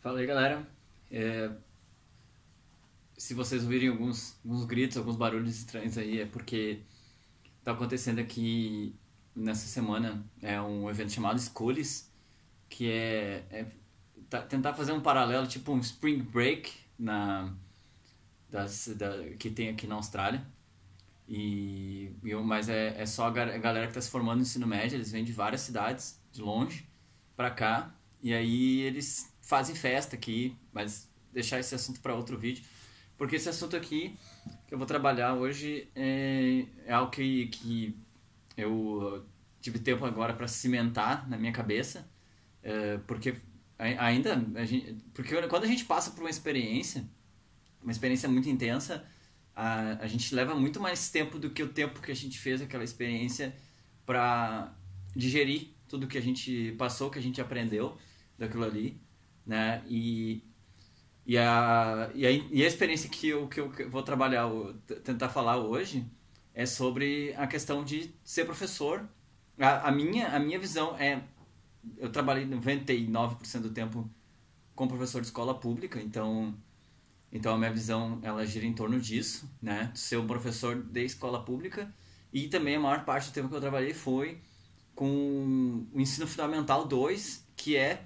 Fala aí, galera. É, Se vocês ouvirem alguns gritos, alguns barulhos estranhos aí, é porque tá acontecendo aqui nessa semana um evento chamado Schools, que tentar fazer um paralelo, tipo um Spring Break que tem aqui na Austrália. Mas é só a galera que está se formando no ensino médio, eles vêm de várias cidades, de longe, pra cá, e aí eles fazem festa aqui, mas deixar esse assunto para outro vídeo, porque esse assunto aqui que eu vou trabalhar hoje é algo que eu tive tempo agora para cimentar na minha cabeça, porque porque quando a gente passa por uma experiência muito intensa, a gente leva muito mais tempo do que o tempo que a gente fez aquela experiência para digerir tudo que a gente passou, que a gente aprendeu daquilo ali, né? E a experiência que eu vou trabalhar, tentar falar hoje, é sobre a questão de ser professor. A minha visão é, eu trabalhei 99% do tempo como professor de escola pública, então a minha visão ela gira em torno disso, né? Ser um professor de escola pública, e também a maior parte do tempo que eu trabalhei foi com o ensino fundamental 2, que é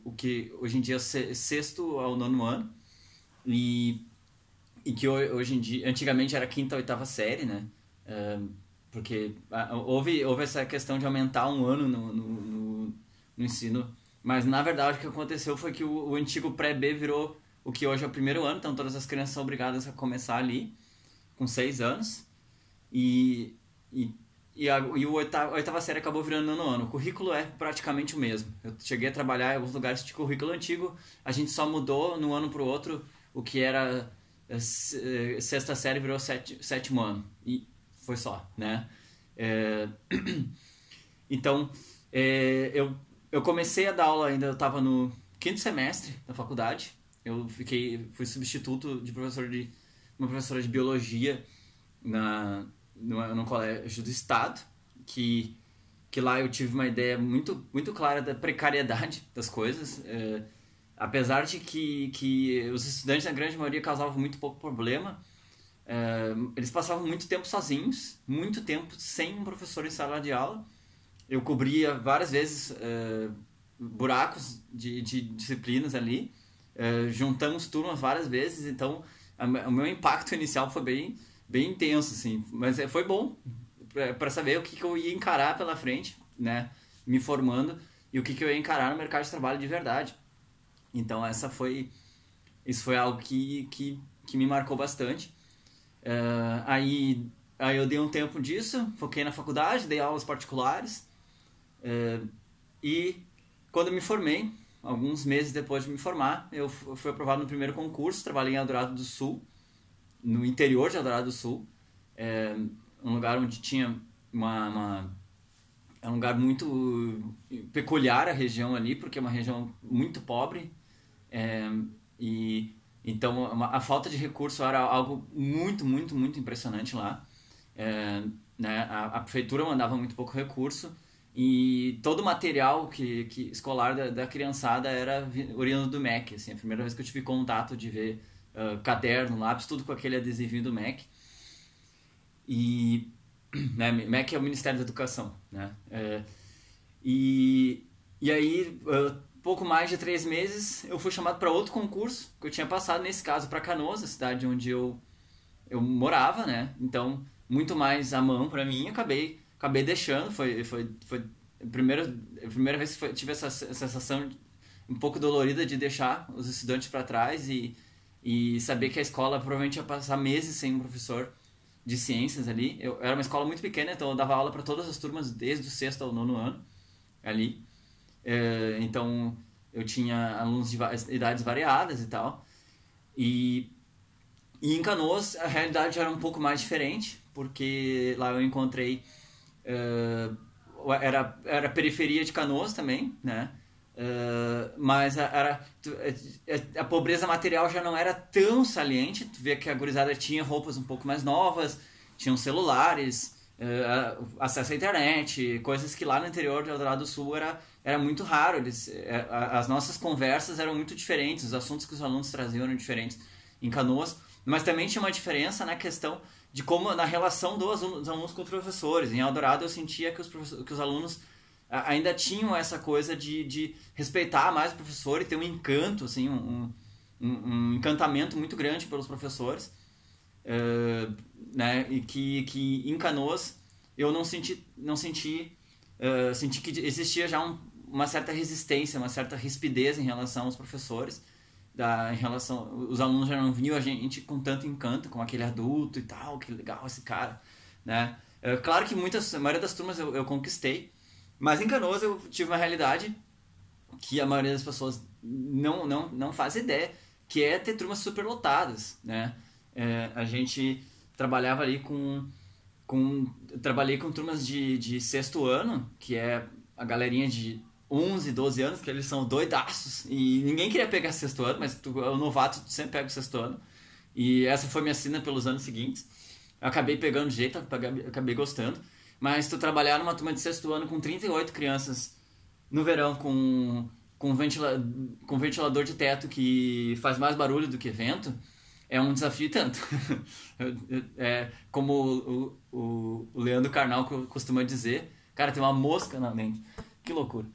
o que hoje em dia é sexto ao nono ano, e, e que hoje em dia, antigamente era quinta ou oitava série, né? Ah, Porque houve essa questão de aumentar um ano no ensino, mas na verdade o que aconteceu foi que o antigo pré-B virou o que hoje é o primeiro ano, então todas as crianças são obrigadas a começar ali, com 6 anos, e, e, a oitava série acabou virando nono ano. O currículo é praticamente o mesmo. Eu cheguei a trabalhar em alguns lugares de currículo antigo, a gente só mudou no ano pro outro o que era sexta série virou sétimo ano, e foi só, né? É, então, eu comecei a dar aula ainda, eu estava no quinto semestre da faculdade. Fui substituto de uma professora de biologia no colégio do estado, que lá eu tive uma ideia muito, muito clara da precariedade das coisas. Apesar de que os estudantes, na grande maioria, causavam muito pouco problema, eles passavam muito tempo sozinhos, muito tempo sem um professor em sala de aula. Eu cobria várias vezes buracos de disciplinas ali. Juntamos turmas várias vezes, então o meu impacto inicial foi bem, bem intenso, assim, mas foi bom para saber o que eu ia encarar pela frente, né, me formando, e o que eu ia encarar no mercado de trabalho de verdade. Então isso foi algo que me marcou bastante. Aí eu dei um tempo disso, foquei na faculdade, dei aulas particulares, e quando eu me formei, alguns meses depois de me formar, eu fui aprovado no primeiro concurso. Trabalhei em Eldorado do Sul, no interior de Eldorado do Sul, um lugar onde tinha é um lugar muito peculiar, a região ali, porque é uma região muito pobre, é, e então a falta de recurso era algo muito, muito, muito impressionante lá. Né, a prefeitura mandava muito pouco recurso, e todo o material que escolar da criançada era oriundo do MEC. Assim, a primeira vez que eu tive contato de ver caderno, lápis, tudo com aquele adesivinho do MEC. E né, MEC é o Ministério da Educação, né? E aí, pouco mais de 3 meses, eu fui chamado para outro concurso que eu tinha passado, nesse caso para Canoas, a cidade onde eu morava, né? Então, muito mais à mão para mim, acabei deixando. Foi a primeira vez que tive essa sensação um pouco dolorida de deixar os estudantes para trás, e saber que a escola provavelmente ia passar meses sem um professor de ciências ali. Era uma escola muito pequena, então eu dava aula para todas as turmas desde o sexto ao nono ano ali. Então eu tinha alunos de idades variadas e tal. E em Canoas a realidade era um pouco mais diferente, porque lá eu encontrei era periferia de Canoas também, né? Mas a pobreza material já não era tão saliente. Tu vê que a gurizada tinha roupas um pouco mais novas, tinham celulares, acesso à internet, coisas que lá no interior de Eldorado do Sul era muito raro. As nossas conversas eram muito diferentes, os assuntos que os alunos traziam eram diferentes em Canoas, mas também tinha uma diferença na questão de como, na relação dos alunos com os professores. Em Eldorado eu sentia que os alunos ainda tinham essa coisa de respeitar mais o professor e ter um encanto, assim, um encantamento muito grande pelos professores, né? E que em Canoas eu senti que existia já uma certa resistência, uma certa rispidez em relação aos professores, os alunos já não viam a gente com tanto encanto, com aquele adulto e tal, que legal esse cara, né? Claro que a maioria das turmas eu conquistei, mas em Canoas eu tive uma realidade que a maioria das pessoas não faz ideia, que é ter turmas superlotadas, né? A gente trabalhava ali trabalhei com turmas de sexto ano, que é a galerinha de 11, 12 anos, que eles são doidaços, e ninguém queria pegar sexto ano, mas o novato sempre pega o sexto ano, e essa foi minha sina pelos anos seguintes. Eu acabei pegando jeito, acabei gostando, mas tu trabalhar numa turma de sexto ano com 38 crianças no verão, com ventilador de teto que faz mais barulho do que vento, é um desafio tanto. Como o Leandro Carnal costuma dizer, cara, tem uma mosca na mente. Que loucura.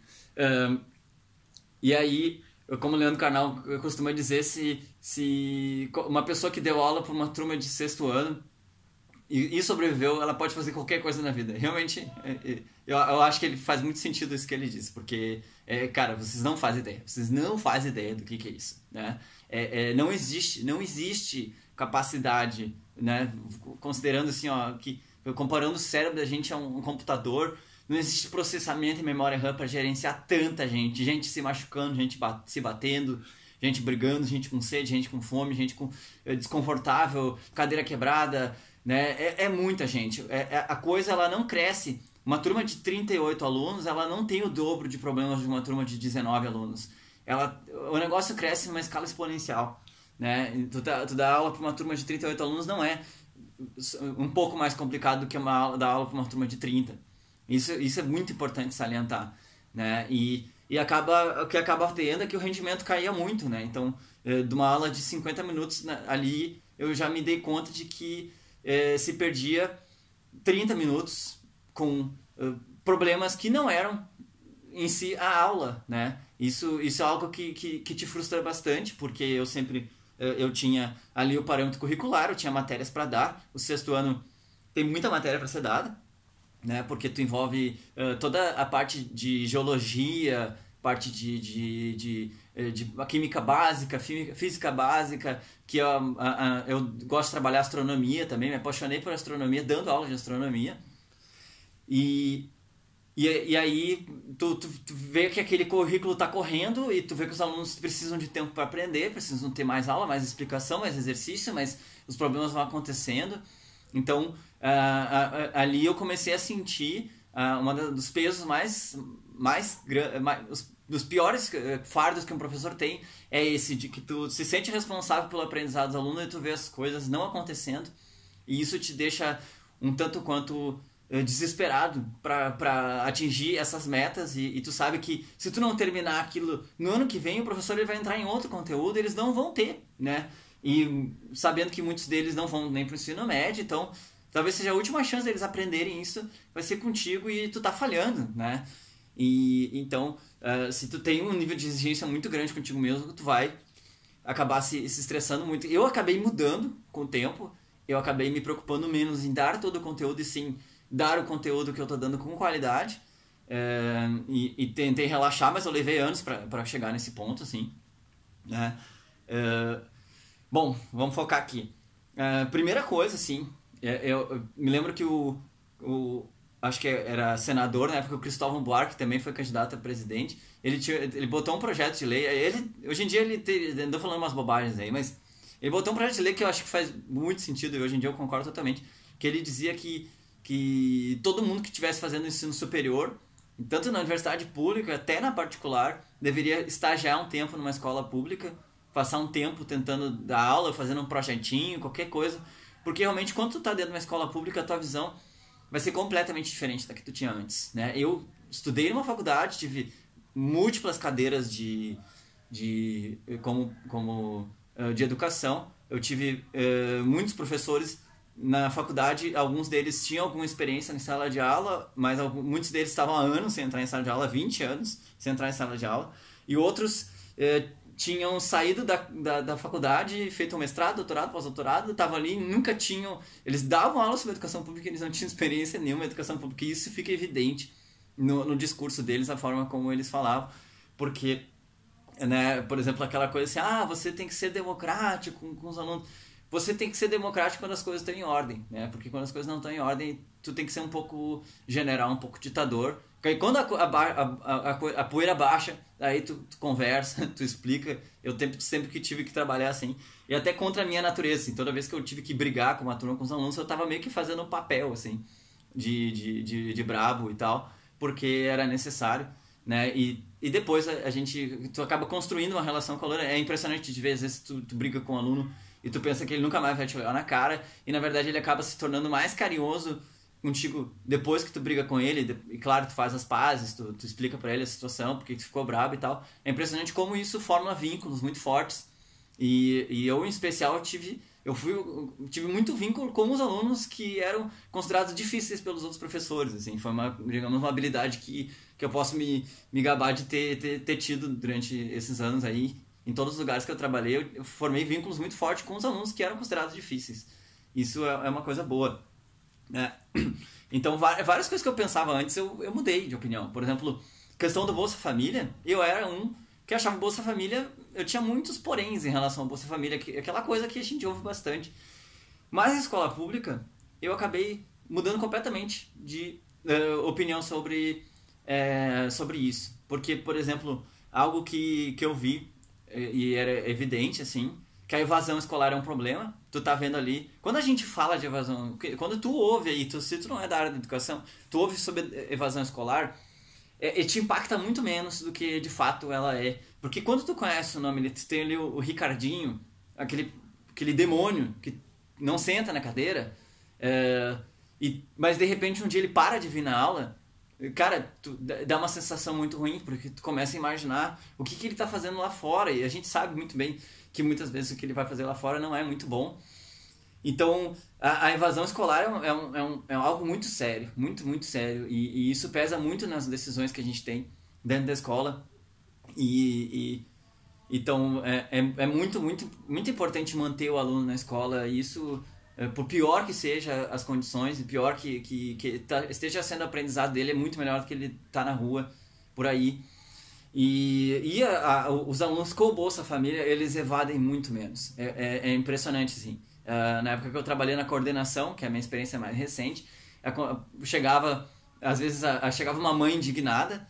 E aí, como o Leandro Carnal costuma dizer, se uma pessoa que deu aula para uma turma de sexto ano e sobreviveu, ela pode fazer qualquer coisa na vida. Realmente, eu acho que ele faz muito sentido isso que ele disse, porque, cara, vocês não fazem ideia do que é isso, né? Não existe capacidade, né? Considerando assim, ó, comparando o cérebro da gente a um computador, não existe processamento e memória RAM para gerenciar tanta gente se machucando, gente se batendo, gente brigando, gente com sede, gente com fome, gente desconfortável, cadeira quebrada, né? É muita gente. A coisa ela não cresce. Uma turma de 38 alunos, ela não tem o dobro de problemas de uma turma de 19 alunos. O negócio cresce numa escala exponencial, né? Tu dá aula para uma turma de 38 alunos não é um pouco mais complicado do que dar aula para uma turma de 30. Isso é muito importante salientar, né? E o que acaba tendo é que o rendimento caía muito, né? Então, de uma aula de 50 minutos ali, eu já me dei conta de que se perdia 30 minutos com problemas que não eram em si a aula, né? Isso é algo que te frustra bastante, porque eu tinha ali o parâmetro curricular, eu tinha matérias para dar. O sexto ano tem muita matéria para ser dada, né? Porque tu envolve toda a parte de geologia, parte de química básica, física básica, que eu gosto de trabalhar astronomia também, me apaixonei por astronomia, dando aula de astronomia. E aí tu vê que aquele currículo está correndo e tu vê que os alunos precisam de tempo para aprender, precisam ter mais aula, mais explicação, mais exercício, mas os problemas vão acontecendo. Então, ali eu comecei a sentir um dos pesos dos piores fardos que um professor tem é esse, de que tu se sente responsável pelo aprendizado dos alunos e tu vê as coisas não acontecendo, e isso te deixa um tanto quanto desesperado para atingir essas metas, e tu sabe que se tu não terminar aquilo no ano que vem, o professor ele vai entrar em outro conteúdo, eles não vão ter, né? E sabendo que muitos deles não vão nem para o ensino médio, então talvez seja a última chance deles aprenderem isso, vai ser contigo e tu tá falhando, né? E então, se tu tem um nível de exigência muito grande contigo mesmo, tu vai acabar se estressando muito. Eu acabei mudando com o tempo, eu acabei me preocupando menos em dar todo o conteúdo e sim dar o conteúdo que eu tô dando com qualidade, e tentei relaxar, mas eu levei anos para chegar nesse ponto, assim, né? Bom, vamos focar aqui. Primeira coisa, assim, eu me lembro que acho que era senador na época, o Cristóvão Buarque, que também foi candidato a presidente, ele botou um projeto de lei, hoje em dia ele andou falando umas bobagens aí, mas ele botou um projeto de lei que eu acho que faz muito sentido, e hoje em dia eu concordo totalmente, que ele dizia que todo mundo que estivesse fazendo ensino superior, tanto na universidade pública até na particular, deveria estagiar um tempo numa escola pública, passar um tempo tentando dar aula, fazendo um projetinho, qualquer coisa, porque realmente quando tu tá dentro de uma escola pública, a tua visão vai ser completamente diferente da que tu tinha antes, né? Eu estudei numa faculdade, tive múltiplas cadeiras de educação. Eu tive muitos professores na faculdade, alguns deles tinham alguma experiência em sala de aula, mas muitos deles estavam há anos sem entrar em sala de aula, 20 anos sem entrar em sala de aula, e outros tinham saído da faculdade, feito um mestrado, doutorado, pós-doutorado, estavam ali, nunca tinham... Eles davam aula sobre educação pública, eles não tinham experiência nenhuma em educação pública, e isso fica evidente no discurso deles, a forma como eles falavam, porque, né, por exemplo, aquela coisa assim, você tem que ser democrático com os alunos. Você tem que ser democrático quando as coisas estão em ordem, né? Porque quando as coisas não estão em ordem, tu tem que ser um pouco general, um pouco ditador. Porque quando a poeira baixa, aí tu conversa, tu explica. Eu sempre que tive que trabalhar assim. E até contra a minha natureza, assim. Toda vez que eu tive que brigar com uma turma, com os alunos, eu tava meio que fazendo um papel, assim, de brabo e tal, porque era necessário, né? E depois tu acaba construindo uma relação com o aluno. É impressionante de ver, às vezes tu briga com o aluno e tu pensa que ele nunca mais vai te olhar na cara, e na verdade ele acaba se tornando mais carinhoso contigo depois que tu briga com ele, e claro, tu faz as pazes, tu explica pra ele a situação, porque tu ficou bravo e tal. É impressionante como isso forma vínculos muito fortes, e eu em especial tive muito vínculo com os alunos que eram considerados difíceis pelos outros professores, assim. Foi digamos, uma habilidade que eu posso me gabar de ter tido durante esses anos aí. Em todos os lugares que eu trabalhei, eu formei vínculos muito fortes com os alunos que eram considerados difíceis. Isso é uma coisa boa, né? Então, várias coisas que eu pensava antes, eu mudei de opinião. Por exemplo, questão do Bolsa Família, eu era um que achava que Bolsa Família... Eu tinha muitos poréns em relação ao Bolsa Família, aquela coisa que a gente ouve bastante. Mas na escola pública, eu acabei mudando completamente de opinião sobre isso. Porque, por exemplo, algo que eu vi, e era evidente, assim, que a evasão escolar é um problema. Tu tá vendo ali... Quando a gente fala de evasão... Quando tu ouve aí, se tu não é da área da educação, tu ouve sobre evasão escolar, te impacta muito menos do que de fato ela é. Porque quando tu conhece o nome, tu tem ali o Ricardinho, aquele demônio que não senta na cadeira, mas de repente um dia ele para de vir na aula. Cara, dá uma sensação muito ruim, porque tu começa a imaginar o que ele tá fazendo lá fora, e a gente sabe muito bem que muitas vezes o que ele vai fazer lá fora não é muito bom. Então, a evasão escolar é algo muito sério, muito, muito sério, e isso pesa muito nas decisões que a gente tem dentro da escola, então é muito, muito, muito importante manter o aluno na escola, e isso... Por pior que seja as condições, e pior que esteja sendo aprendizado dele, é muito melhor do que ele tá na rua, por aí. Os alunos com o Bolsa Família, eles evadem muito menos. É impressionante, assim. Na época que eu trabalhei na coordenação, que é a minha experiência mais recente, às vezes chegava uma mãe indignada,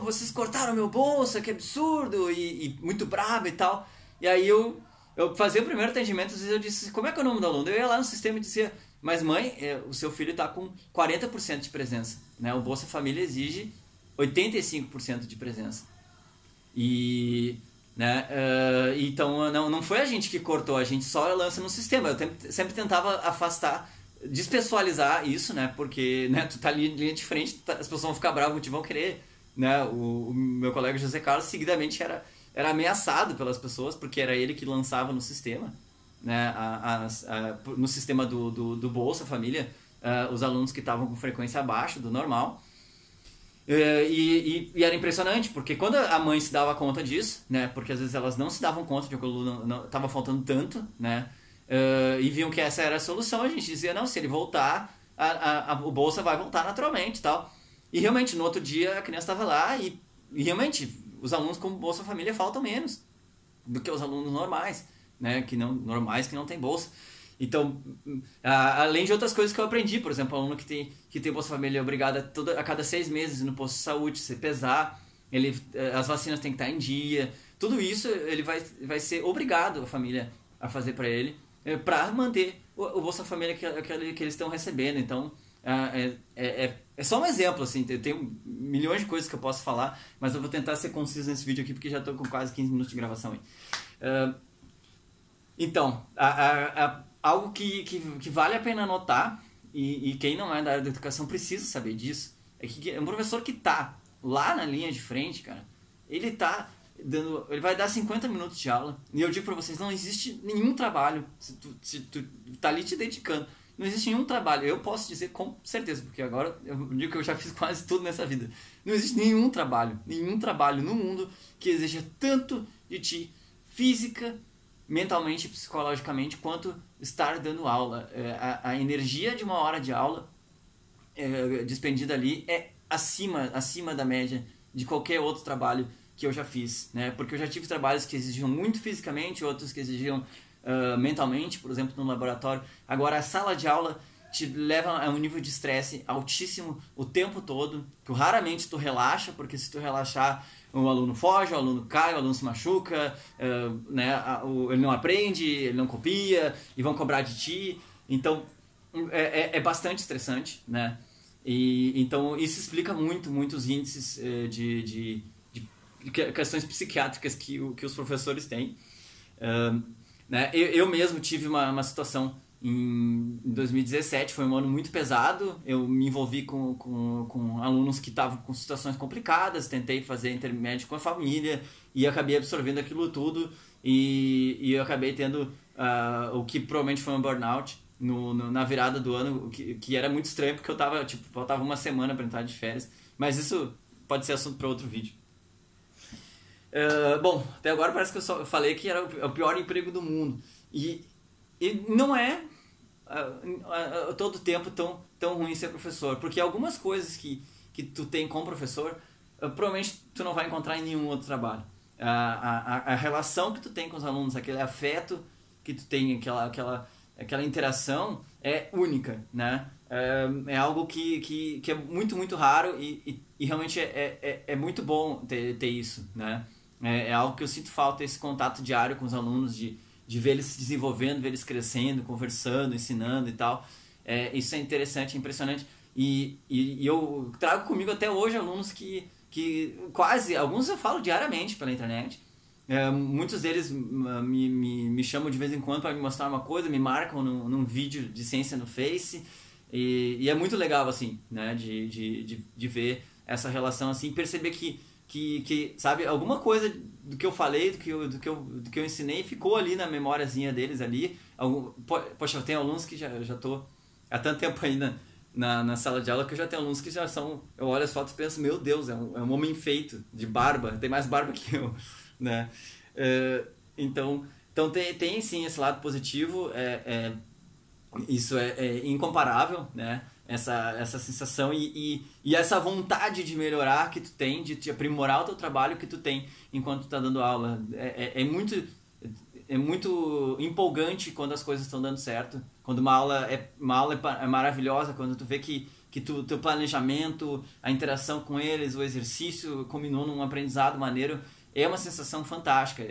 vocês cortaram meu bolsa, que absurdo, e muito brava e tal. E aí eu fazia o primeiro atendimento, às vezes eu disse, como é que é o nome do aluno? Eu ia lá no sistema e dizia, mas mãe, o seu filho está com 40% de presença, né? O Bolsa Família exige 85% de presença. Né, então não foi a gente que cortou, a gente só lança no sistema. Eu sempre tentava afastar, despessoalizar isso, né? Porque, né, tu tá ali de linha de frente, as pessoas vão ficar bravas, vão querer, né? O meu colega José Carlos seguidamente era ameaçado pelas pessoas, porque era ele que lançava no sistema, né, no sistema do Bolsa Família, os alunos que estavam com frequência abaixo do normal. E era impressionante, porque quando a mãe se dava conta disso, né, porque às vezes elas não se davam conta de que o aluno estava faltando tanto, né, e viam que essa era a solução, a gente dizia, não, se ele voltar, o Bolsa vai voltar naturalmente e tal. E realmente, no outro dia, a criança estava lá e realmente... Os alunos com Bolsa Família faltam menos do que os alunos normais, né? Que não tem bolsa. Então, além de outras coisas que eu aprendi, por exemplo, o aluno que tem Bolsa Família é obrigado a cada 6 meses ir no posto de saúde, se pesar, as vacinas têm que estar em dia, tudo isso ele vai ser obrigado, a família, a fazer para ele, para manter o Bolsa Família que eles estão recebendo. Então, é só um exemplo, assim, eu tenho milhões de coisas que eu posso falar, mas eu vou tentar ser conciso nesse vídeo aqui, porque já estou com quase 15 minutos de gravação aí. Então, algo que vale a pena notar, e quem não é da área da educação precisa saber disso, é que um professor que está lá na linha de frente, cara, ele vai dar 50 minutos de aula, e eu digo pra vocês, não existe nenhum trabalho, se tu tá ali te dedicando, não existe nenhum trabalho, eu posso dizer com certeza, porque agora eu digo que eu já fiz quase tudo nessa vida, não existe nenhum trabalho no mundo que exija tanto de ti, física, mentalmente e psicologicamente, quanto estar dando aula. A energia de uma hora de aula despendida ali é acima da média de qualquer outro trabalho que eu já fiz, né? Porque eu já tive trabalhos que exigiam muito fisicamente, outros que exigiam mentalmente, por exemplo, no laboratório. Agora, a sala de aula te leva a um nível de estresse altíssimo o tempo todo, que raramente tu relaxa, porque se tu relaxar, o aluno foge, o aluno cai, o aluno se machuca, né? Ele não aprende, ele não copia, e vão cobrar de ti. Então, é bastante estressante, né? Então, isso explica muito os índices de questões psiquiátricas que os professores têm. Né? Eu mesmo tive uma situação em 2017, foi um ano muito pesado, eu me envolvi com alunos que estavam com situações complicadas, tentei fazer intermédio com a família e acabei absorvendo aquilo tudo e eu acabei tendo o que provavelmente foi um burnout na virada do ano, que era muito estranho porque eu tava, faltava uma semana para entrar de férias, mas isso pode ser assunto para outro vídeo. Bom, até agora parece que eu só falei que era o pior emprego do mundo e não é todo tempo tão ruim ser professor, porque algumas coisas que tu tem com o professor provavelmente tu não vai encontrar em nenhum outro trabalho. A relação que tu tem com os alunos, aquele afeto que tu tem, aquela interação é única, né? É algo que é muito raro e realmente é muito bom ter isso, né? É algo que eu sinto falta, esse contato diário com os alunos, de ver eles se desenvolvendo, ver eles crescendo, conversando, ensinando e tal. Isso é interessante, é impressionante. E eu trago comigo até hoje alunos que quase, alguns eu falo diariamente pela internet. Muitos deles me chamam de vez em quando para me mostrar uma coisa, me marcam num vídeo de ciência no Face. E é muito legal, assim, né, de ver essa relação, assim, perceber que sabe, alguma coisa do que eu falei, do que eu ensinei ficou ali na memóriazinha deles ali. Poxa, eu tenho alunos que já tô há tanto tempo ainda na sala de aula que eu já tenho alunos que já são, eu olho as fotos e penso, meu Deus, é um homem feito, de barba, tem mais barba que eu, né? Então tem sim esse lado positivo, isso é incomparável, né? Essa sensação e essa vontade de melhorar que tu tem, de te aprimorar o teu trabalho que tu tem enquanto tu tá dando aula. É muito empolgante quando as coisas estão dando certo, quando uma aula é maravilhosa, quando tu vê que teu planejamento, a interação com eles, o exercício combinou num aprendizado maneiro, é uma sensação fantástica.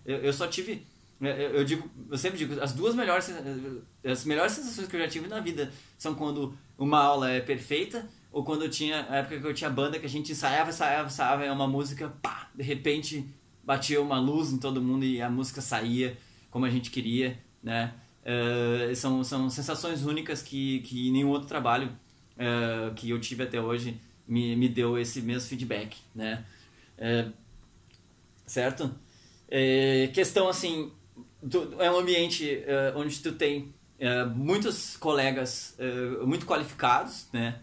Eu só tive... Eu sempre digo, as melhores sensações que eu já tive na vida são quando uma aula é perfeita ou quando a época que eu tinha banda que a gente ensaiava e uma música, pá, de repente batia uma luz em todo mundo e a música saía como a gente queria, né? São sensações únicas que nenhum outro trabalho que eu tive até hoje me deu esse mesmo feedback, né? Certo? Questão assim, é um ambiente onde tu tem muitos colegas muito qualificados, né?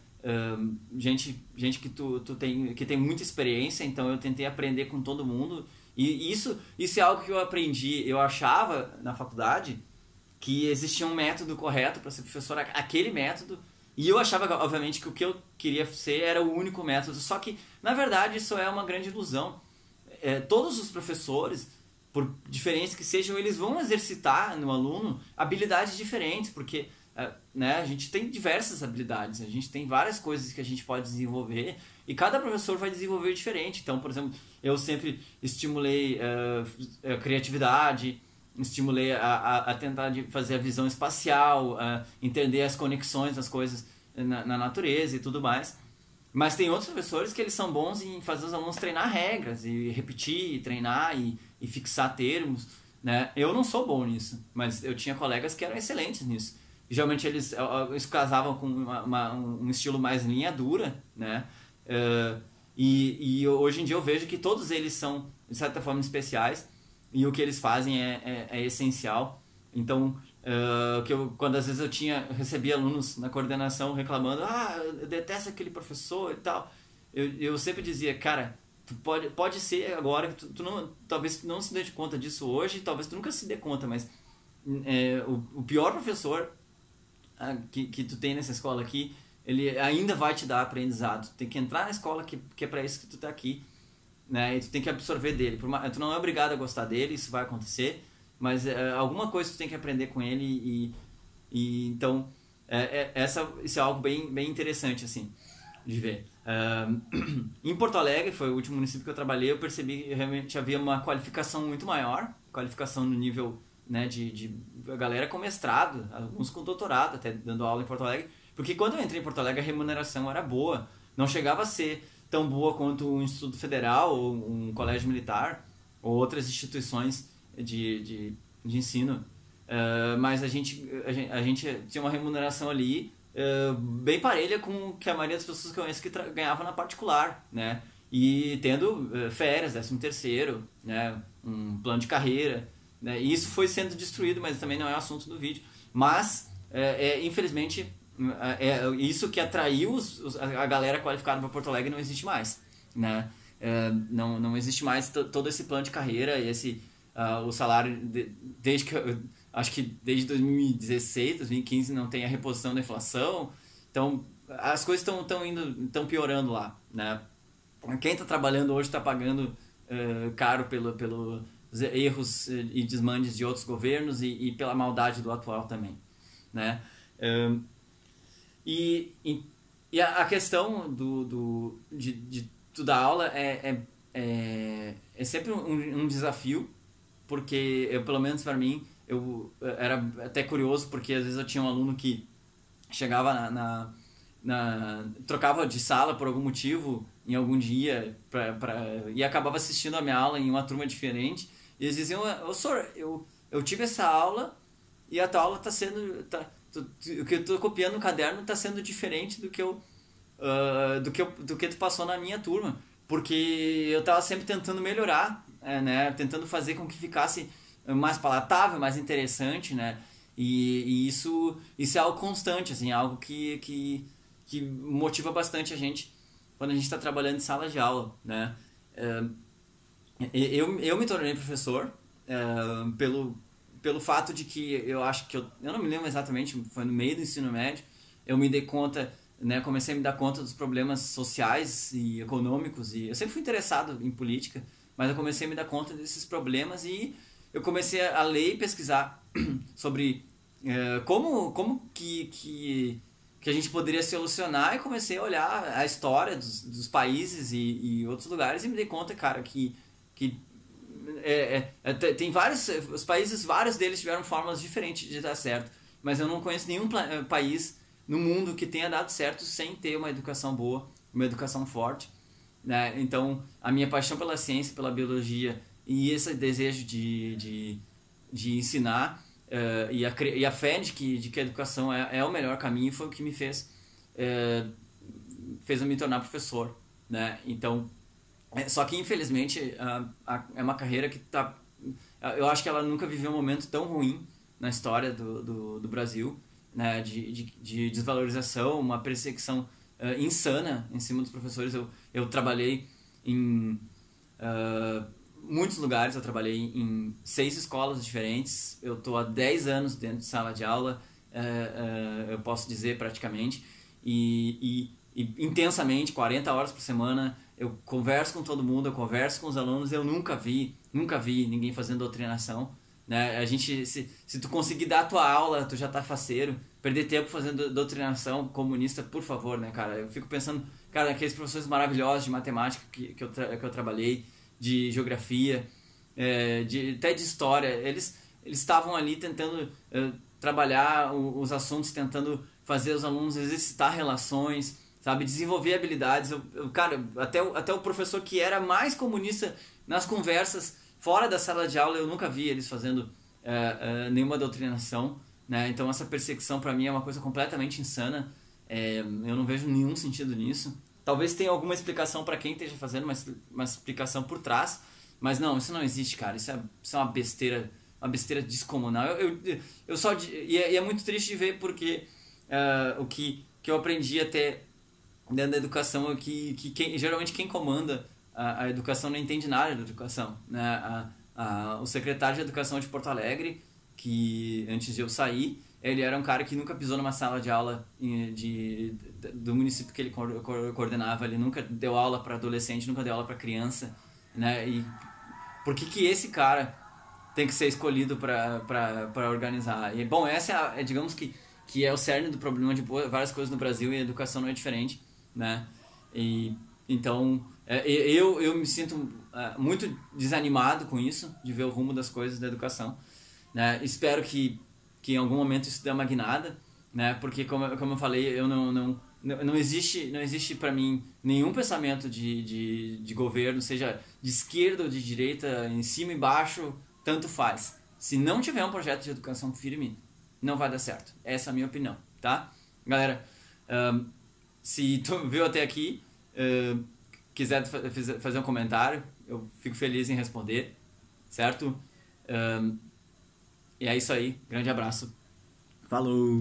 Gente que tem muita experiência, então eu tentei aprender com todo mundo e isso é algo que eu aprendi. Eu achava na faculdade que existia um método correto para ser professor, aquele método, e eu achava obviamente que o que eu queria ser era o único método, só que na verdade isso é uma grande ilusão. Todos os professores, por diferentes que sejam, eles vão exercitar no aluno habilidades diferentes, porque né, a gente tem diversas habilidades, a gente tem várias coisas que a gente pode desenvolver e cada professor vai desenvolver diferente. Então, por exemplo, eu sempre estimulei a criatividade, estimulei a tentar fazer a visão espacial, entender as conexões das coisas na natureza e tudo mais. Mas tem outros professores que eles são bons em fazer os alunos treinar regras e repetir, e treinar e fixar termos, né? Eu não sou bom nisso, mas eu tinha colegas que eram excelentes nisso. E, geralmente eles casavam com um estilo mais linha dura, né? E hoje em dia eu vejo que todos eles são, de certa forma, especiais e o que eles fazem é essencial. Então, quando às vezes recebia alunos na coordenação reclamando, eu detesto aquele professor e tal, eu sempre dizia, cara, tu pode ser agora que tu não, talvez tu não se dê conta disso hoje, talvez tu nunca se dê conta, mas o pior professor que tu tem nessa escola aqui, ele ainda vai te dar aprendizado. Tu tem que entrar na escola que é para isso que tu tá aqui, né? E tu tem que absorver dele. Tu não é obrigado a gostar dele, isso vai acontecer, mas alguma coisa tu tem que aprender com ele então isso é algo bem interessante assim de ver. Em Porto Alegre, foi o último município que eu trabalhei, eu percebi que realmente havia uma qualificação muito maior, qualificação no nível, né, de a galera com mestrado, alguns com doutorado, até dando aula em Porto Alegre, porque quando eu entrei em Porto Alegre a remuneração era boa, não chegava a ser tão boa quanto um instituto federal ou um colégio militar ou outras instituições de ensino, mas a gente tinha uma remuneração ali bem parelha com o que a maioria das pessoas que eu conheço que ganhavam na particular, né? E tendo férias, 13º, né? Um plano de carreira, né? E isso foi sendo destruído, mas também não é o assunto do vídeo. Mas, infelizmente, isso que atraiu a galera qualificada para Porto Alegre não existe mais, né? Não existe mais todo esse plano de carreira e o salário desde que acho que desde 2016, 2015 não tem a reposição da inflação, então as coisas estão piorando lá, né? Quem está trabalhando hoje está pagando caro pelos erros e desmandes de outros governos e pela maldade do atual também, né? E a questão de tu dar aula é sempre um desafio, porque pelo menos para mim, eu era até curioso, porque às vezes eu tinha um aluno que chegava trocava de sala por algum motivo em algum dia e acabava assistindo a minha aula em uma turma diferente, e eles diziam, senhor, eu tive essa aula e a tua aula está sendo... o que eu estou copiando no caderno está sendo diferente do que tu passou na minha turma, porque eu estava sempre tentando melhorar, né? Tentando fazer com que ficasse mais palatável, mais interessante, né? E isso é algo constante, assim, algo que motiva bastante a gente quando a gente está trabalhando em sala de aula, né? Eu me tornei professor pelo fato de que eu acho que eu não me lembro exatamente, foi no meio do ensino médio, eu me dei conta, né? Comecei a me dar conta dos problemas sociais e econômicos, e eu sempre fui interessado em política, mas eu comecei a me dar conta desses problemas e eu comecei a ler e pesquisar sobre como que a gente poderia solucionar, e comecei a olhar a história dos países e outros lugares e me dei conta, cara, que tem os países, vários deles tiveram formas diferentes de dar certo, mas eu não conheço nenhum país no mundo que tenha dado certo sem ter uma educação boa, uma educação forte, né? Então, a minha paixão pela ciência, pela biologia e esse desejo de ensinar e a fé de que a educação é o melhor caminho foi o que me fez eu me tornar professor, né? Então, só que infelizmente é uma carreira que eu acho que ela nunca viveu um momento tão ruim na história do Brasil, né? De desvalorização, uma perseguição insana em cima dos professores. Eu trabalhei em muitos lugares, eu trabalhei em 6 escolas diferentes, eu estou há 10 anos dentro de sala de aula, eu posso dizer praticamente, e intensamente, 40 horas por semana, eu converso com todo mundo, eu converso com os alunos, eu nunca vi ninguém fazendo doutrinação, né? A gente, se tu conseguir dar a tua aula, tu já tá faceiro. Perder tempo fazendo doutrinação comunista, por favor, né, cara? Eu fico pensando, cara, naqueles professores maravilhosos de matemática que eu trabalhei, de geografia, até de história. Eles estavam ali tentando trabalhar os assuntos, tentando fazer os alunos exercitar relações, sabe? Desenvolver habilidades. Cara, até o professor que era mais comunista nas conversas fora da sala de aula, eu nunca vi eles fazendo nenhuma doutrinação, né? Então essa perseguição para mim é uma coisa completamente insana. Eu não vejo nenhum sentido nisso, Talvez tenha alguma explicação para quem esteja fazendo uma explicação por trás, mas não, isso não existe, cara. Isso é uma besteira descomunal. Eu só e é muito triste de ver porque o que eu aprendi até dentro da educação é que geralmente quem comanda a educação não entende nada da educação, né? O secretário de educação de Porto Alegre, que antes de eu sair, ele era um cara que nunca pisou numa sala de aula do município que ele coordenava. Ele nunca deu aula para adolescente, nunca deu aula para criança, né? E por que esse cara tem que ser escolhido para organizar? E, bom, essa digamos que é o cerne do problema de várias coisas no Brasil, e a educação não é diferente, né? E então eu me sinto muito desanimado com isso, de ver o rumo das coisas da educação, né? Espero que em algum momento isso dê uma guinada, né? Porque como eu falei, eu não existe para mim nenhum pensamento de governo, seja de esquerda ou de direita, em cima e embaixo, tanto faz. Se não tiver um projeto de educação firme, não vai dar certo. Essa é a minha opinião, tá? Galera, se tu viu até aqui, quiser fazer um comentário, eu fico feliz em responder, certo? E é isso aí. Grande abraço. Falou!